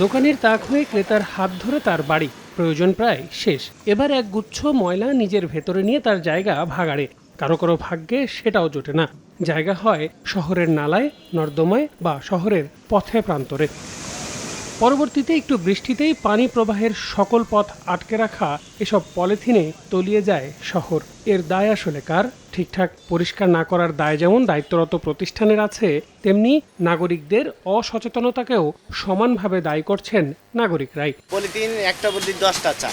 দোকানের তাক হয়ে ক্রেতার হাত ধরে তার বাড়ি, প্রয়োজন প্রায় শেষ। এবার এক গুচ্ছ ময়লা নিজের ভেতরে নিয়ে তার জায়গা ভাগাড়ে। কারো কারো ভাগ্যে সেটাও জোটে না, জায়গা হয় শহরের নালায়, নর্দমায় বা শহরের পথে প্রান্তরে। পরবর্তীতে একটু বৃষ্টিতেই পানি প্রবাহের সকল পথ আটকে রাখা এসব পলিথিনে তলিয়ে যায় শহর। এর দায় আসলে কার? ঠিকঠাক পরিষ্কার না করার দায় যেমন দায়িত্বরত প্রতিষ্ঠানের আছে, তেমনি নাগরিকদের অসচেতনতাকেও সমানভাবে দায়ী করছেন নাগরিকরাই। পলিথিন একটা বলতে 10টা চা,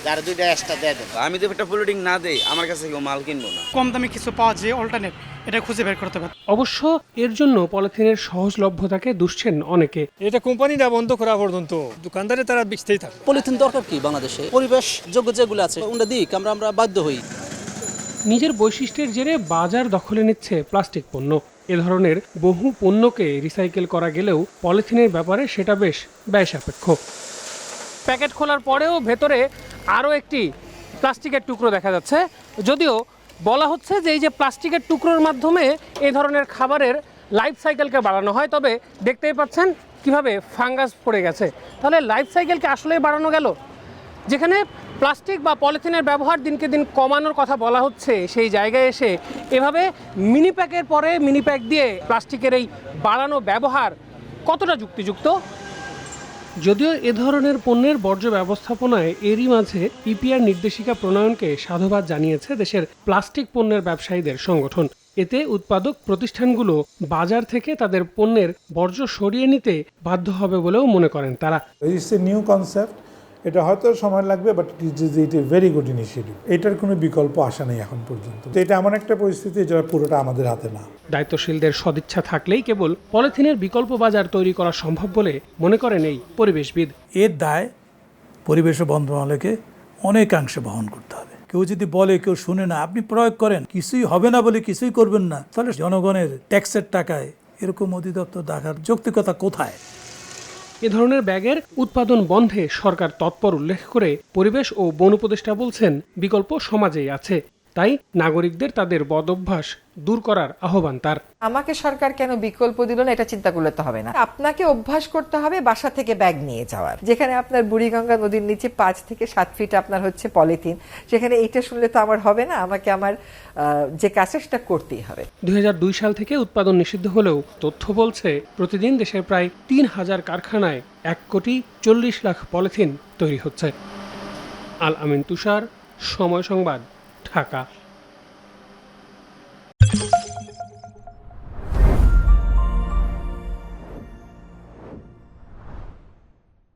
যার 2টা এক্সট্রা দিয়ে দেন। আমি তো একটা পলিথিন না দেই, আমার কাছে কেউ মাল কিনবো না। কম দামে কিছু পাওয়া যায় অল্টারনেট, এটা খুঁজে বের করতে হবে। অবশ্য এর জন্য পলিথিনের সহজলভ্যতাকে দুষছেন অনেকে। এটা কোম্পানিটা বন্ধ করা পর্যন্ত দোকানদারে তারা বেচতেই থাকে। পলিথিন দরকার কি বাংলাদেশে? পরিবেশ যোগ্য যেগুলো আছে ওটা দিক, আমরা বাধ্য হই। নিজের বৈশিষ্ট্যের জেরে বাজার দখলে নিচ্ছে প্লাস্টিক পণ্য। এ ধরনের বহু পণ্যকে রিসাইকেল করা গেলেও পলিথিনের ব্যাপারে সেটা বেশ ব্যয়সাপেক্ষ। প্যাকেট খোলার পরেও ভেতরে আরও একটি প্লাস্টিকের টুকরো দেখা যাচ্ছে, যদিও বলা হচ্ছে যে এই যে প্লাস্টিকের টুকরোর মাধ্যমে এই ধরনের খাবারের লাইফ সাইকেলকে বাড়ানো হয়। তবে দেখতেই পাচ্ছেন কিভাবে ফাঙ্গাস পড়ে গেছে। তাহলে লাইফ সাইকেলকে আসলেই বাড়ানো গেল? যেখানে প্লাস্টিক বা পলিথিনের ব্যবহার দিনকে দিন কমানোর কথা বলা হচ্ছে, সেই জায়গায় এসে এভাবে মিনি প্যাকের পরে মিনি প্যাক দিয়ে প্লাস্টিকের এই বাড়ানো ব্যবহার কতটা যুক্তিযুক্ত? যদিও এ ধরনের পণ্যের বর্জ্য ব্যবস্থাপনায় এরই মাঝে ইপিআর নির্দেশিকা প্রণয়নকে সাধুবাদ জানিয়েছে দেশের প্লাস্টিক পণ্যের ব্যবসায়ীদের সংগঠন। এতে উৎপাদক প্রতিষ্ঠানগুলো বাজার থেকে তাদের পণ্যের বর্জ্য সরিয়ে নিতে বাধ্য হবে বলেও মনে করেন তারা। ইটস এ নিউ কনসেপ্ট, এটা হয়তো সময় লাগবে, but it is a very good initiative. এটার কোনো বিকল্প আসা নেই এখন পর্যন্ত। এটা এমন একটা পরিস্থিতি যেটা পুরোটা আমাদের হাতে না। দায়িত্বশীলদের সদিচ্ছা থাকলেই কেবল পলিথিনের বিকল্প বাজার তৈরি করা সম্ভব বলে মনে করেন এই পরিবেশবিদ। এর দায় পরিবেশ মন্ত্রণালয়কে অনেকাংশে বহন করতে হবে। কেউ যদি বলে, কেউ শুনে না, আপনি প্রয়োগ করেন, কিছুই হবে না বলে কিছুই করবেন না, তাহলে জনগণের ট্যাক্সের টাকায় এরকম অধিদপ্তর দেখার যৌক্তিকতা কোথায়? এ ধরনের ব্যাগের উৎপাদন বন্ধে সরকার তৎপর উল্লেখ করে পরিবেশ ও বন উপদেষ্টা বলছেন বিকল্প সমাজেই আছে, তাই নাগরিকদের তাদের বদঅভ্যাস দূর করার আহ্বান তার। আমাকে সরকার কেন বিকল্প দিল না এটা চিন্তা করলে তো হবে না। আপনাকে অভ্যাস করতে হবে বাসা থেকে ব্যাগ নিয়ে যাওয়ার। যেখানে আপনার বুড়িগঙ্গা নদীর নিচে 5 থেকে 7 ফিট আপনার হচ্ছে পলিথিন, সেখানে এটা শুনলে তো আমার হবে না। আমাকে আমার যে কাজটা সেটা করতেই হবে। 2002 সাল থেকে উৎপাদন নিষিদ্ধ হলেও তথ্য বলছে প্রতিদিন দেশের প্রায় 3000 কারখানায় 1,40,00,000 পলিথিন তৈরি হচ্ছে। আল আমিন তুষার, সময় সংবাদ, ঢাকা।